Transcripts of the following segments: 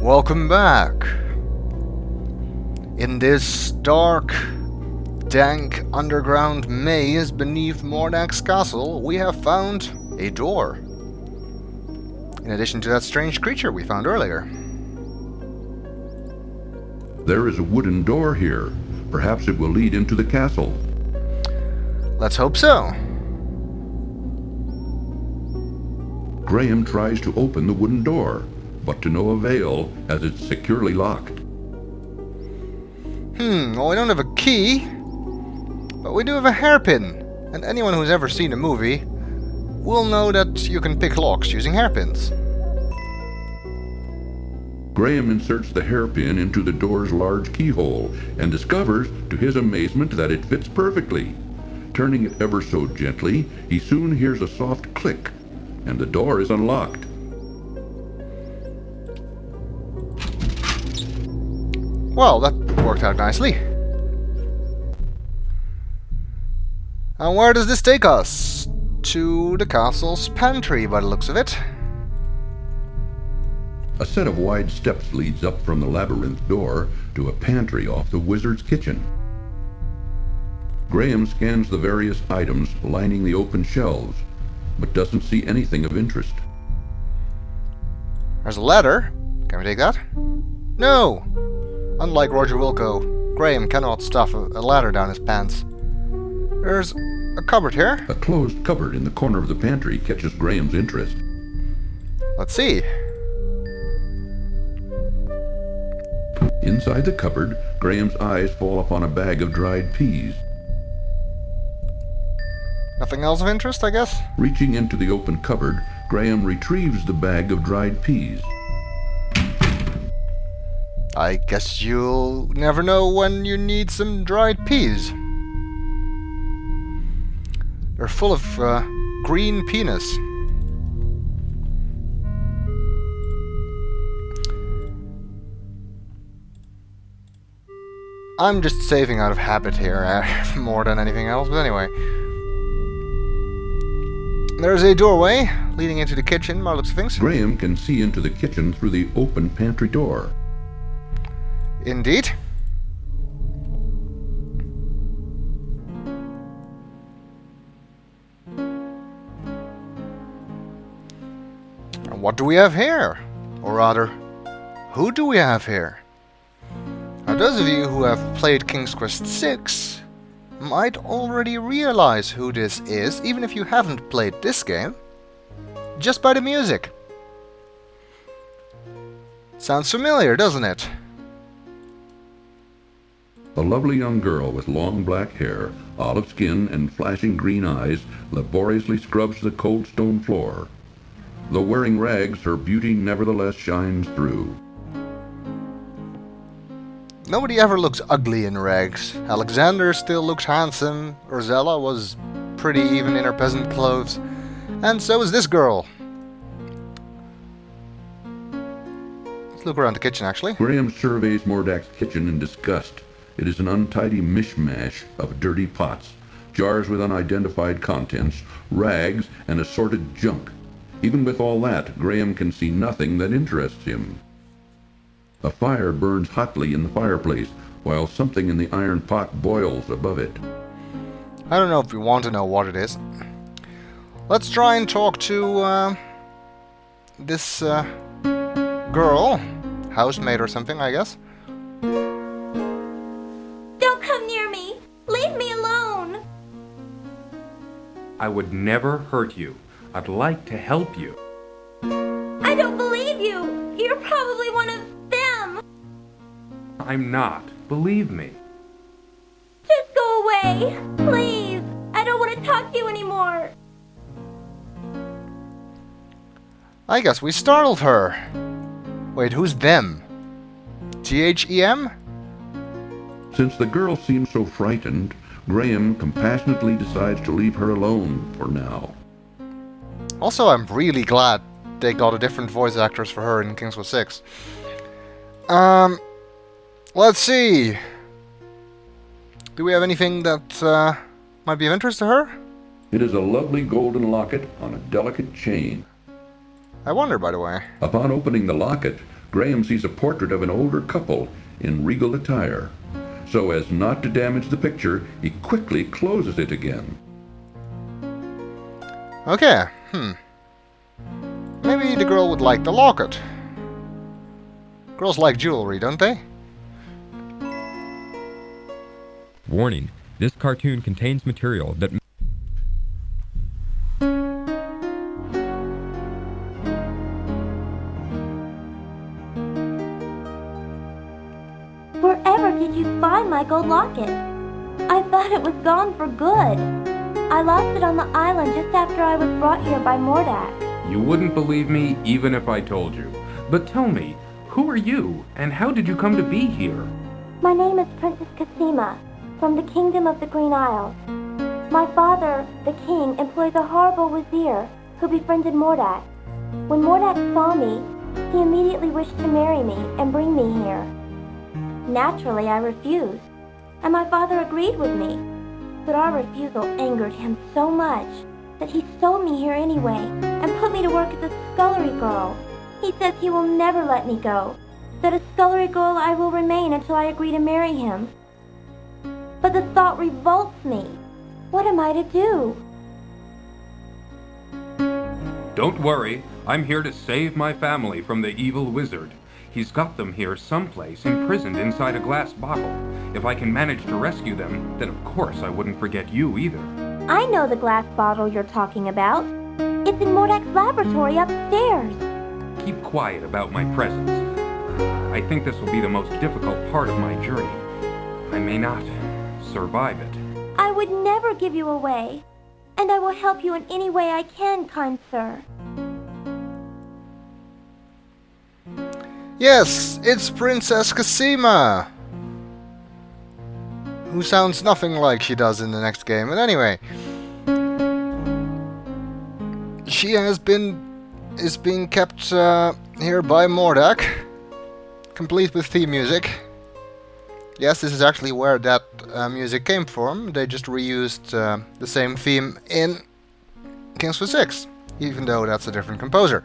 Welcome back. In this dark, dank underground maze beneath Mordack's castle, we have found a door. In addition to that strange creature we found earlier. There is a wooden door here. Perhaps it will lead into the castle. Let's hope so. Graham tries to open the wooden door, but to no avail as it's securely locked. Well, we don't have a key, but we do have a hairpin. And anyone who's ever seen a movie will know that you can pick locks using hairpins. Graham inserts the hairpin into the door's large keyhole and discovers, to his amazement, that it fits perfectly. Turning it ever so gently, he soon hears a soft click, and the door is unlocked. Well, that worked out nicely. And where does this take us? To the castle's pantry, by the looks of it. A set of wide steps leads up from the labyrinth door to a pantry off the wizard's kitchen. Graham scans the various items lining the open shelves, but doesn't see anything of interest. There's a ladder. Can we take that? No! Unlike Roger Wilco, Graham cannot stuff a ladder down his pants. There's a cupboard here. A closed cupboard in the corner of the pantry catches Graham's interest. Let's see. Inside the cupboard, Graham's eyes fall upon a bag of dried peas. Nothing else of interest, I guess? Reaching into the open cupboard, Graham retrieves the bag of dried peas. I guess you'll never know when you need some dried peas. They're full of green penis. I'm just saving out of habit here more than anything else, but anyway. There's a doorway leading into the kitchen by the looks of things. Graham can see into the kitchen through the open pantry door. Indeed. And what do we have here? Or rather, who do we have here? Now, those of you who have played King's Quest VI might already realize who this is, even if you haven't played this game, just by the music. Sounds familiar, doesn't it? A lovely young girl with long black hair, olive skin, and flashing green eyes laboriously scrubs the cold stone floor. Though wearing rags, her beauty nevertheless shines through. Nobody ever looks ugly in rags. Alexander still looks handsome, Ursula was pretty even in her peasant clothes, and so is this girl. Let's look around the kitchen, actually. Graham surveys Mordack's kitchen in disgust. It is an untidy mishmash of dirty pots, jars with unidentified contents, rags, and assorted junk. Even with all that, Graham can see nothing that interests him. A fire burns hotly in the fireplace, while something in the iron pot boils above it. I don't know if we want to know what it is. Let's try and talk to this girl, housemaid or something, I guess. Don't come near me! Leave me alone! I would never hurt you. I'd like to help you. I don't believe you! You're probably one of them! I'm not. Believe me. Just go away! Please! I don't want to talk to you anymore! I guess we startled her. Wait, who's them? THEM? Since the girl seems so frightened, Graham compassionately decides to leave her alone for now. Also, I'm really glad they got a different voice actress for her in King's Quest VI. Let's see. Do we have anything that might be of interest to her? It is a lovely golden locket on a delicate chain. I wonder, by the way. Upon opening the locket, Graham sees a portrait of an older couple in regal attire. So as not to damage the picture, he quickly closes it again. Okay, Maybe the girl would like the locket. Girls like jewelry, don't they? Warning, this cartoon contains material that Wherever did you find my gold locket? I thought it was gone for good. I lost it on the island just after I was brought here by Mordack. You wouldn't believe me even if I told you. But tell me, who are you, and how did you come to be here? My name is Princess Cassima, from the Kingdom of the Green Isles. My father, the king, employs a horrible wizir who befriended Mordack. When Mordack saw me, he immediately wished to marry me and bring me here. Naturally, I refused, and my father agreed with me. But our refusal angered him so much that he sold me here anyway and put me to work as a scullery girl. He says he will never let me go, that a scullery girl I will remain until I agree to marry him. But the thought revolts me. What am I to do? Don't worry, I'm here to save my family from the evil wizard. He's got them here someplace, imprisoned inside a glass bottle. If I can manage to rescue them, then of course I wouldn't forget you either. I know the glass bottle you're talking about. It's in Mordack's laboratory upstairs. Keep quiet about my presence. I think this will be the most difficult part of my journey. I may not survive it. I would never give you away, and I will help you in any way I can, kind sir. Yes, it's Princess Cassima! Who sounds nothing like she does in the next game. But anyway, she is being kept here by Mordack, complete with theme music. Yes, this is actually where that music came from. They just reused the same theme in King's Quest 6, even though that's a different composer.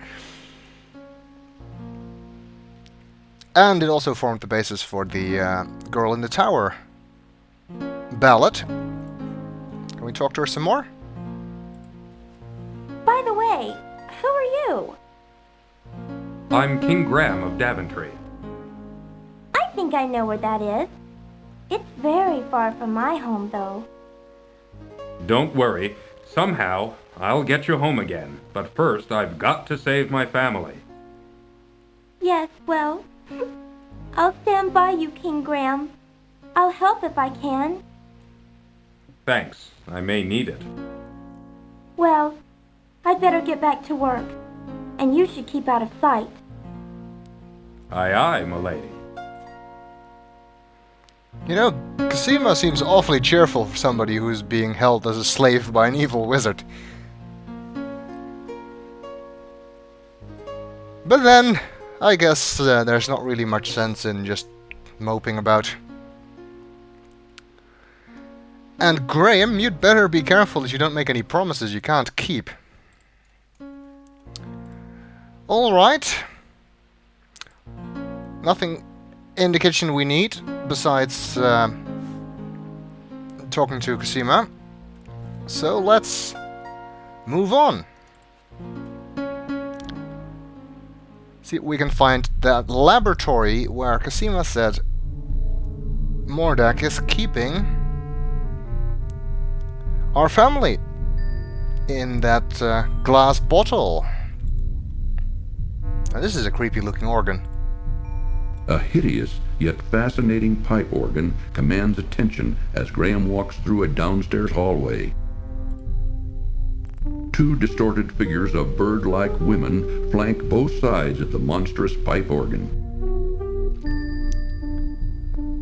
And it also formed the basis for the Girl in the Tower ballad. Can we talk to her some more? By the way, who are you? I'm King Graham of Daventry. I think I know where that is. It's very far from my home, though. Don't worry, somehow I'll get you home again. But first I've got to save my family. Yes, well, I'll stand by you, King Graham. I'll help if I can. Thanks, I may need it. Well, I'd better get back to work, and you should keep out of sight. Aye aye, m'lady. You know, Cassima seems awfully cheerful for somebody who's being held as a slave by an evil wizard. But then, I guess there's not really much sense in just moping about. And Graham, you'd better be careful that you don't make any promises you can't keep. Alright. Nothing in the kitchen we need, besides talking to Cassima. So let's move on. See if we can find that laboratory where Cassima said Mordack is keeping our family in that glass bottle. Now, this is a creepy looking organ. A hideous yet fascinating pipe organ commands attention as Graham walks through a downstairs hallway. Two distorted figures of bird-like women flank both sides of the monstrous pipe organ.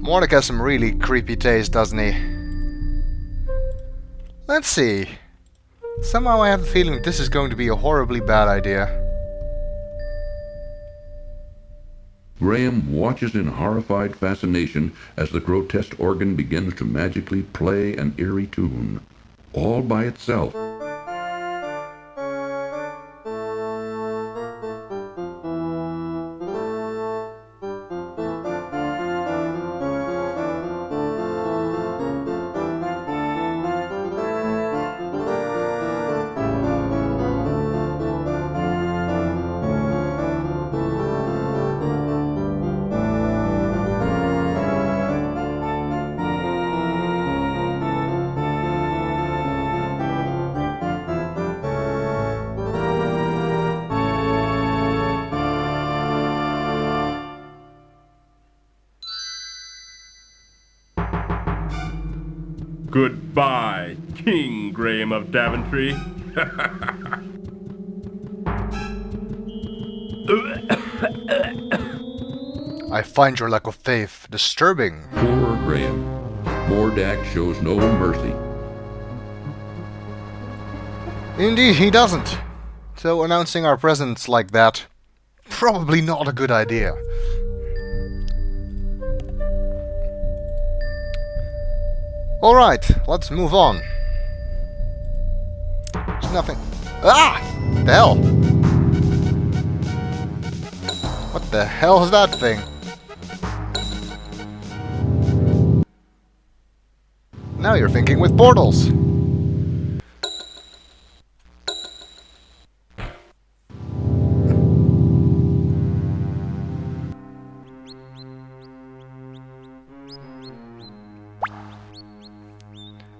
Mordack has some really creepy taste, doesn't he? Let's see. Somehow I have a feeling this is going to be a horribly bad idea. Graham watches in horrified fascination as the grotesque organ begins to magically play an eerie tune, all by itself. Goodbye, King Graham of Daventry. I find your lack of faith disturbing. Poor Graham. Mordack shows no mercy. Indeed, he doesn't. So announcing our presence like that, probably not a good idea. Alright, let's move on. There's nothing... Ah! The hell? What the hell is that thing? Now you're thinking with portals.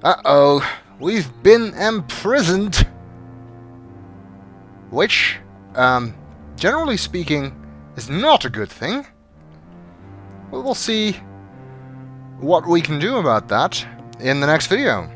Uh-oh, we've been imprisoned. Which, generally speaking, is not a good thing. But we'll see what we can do about that in the next video.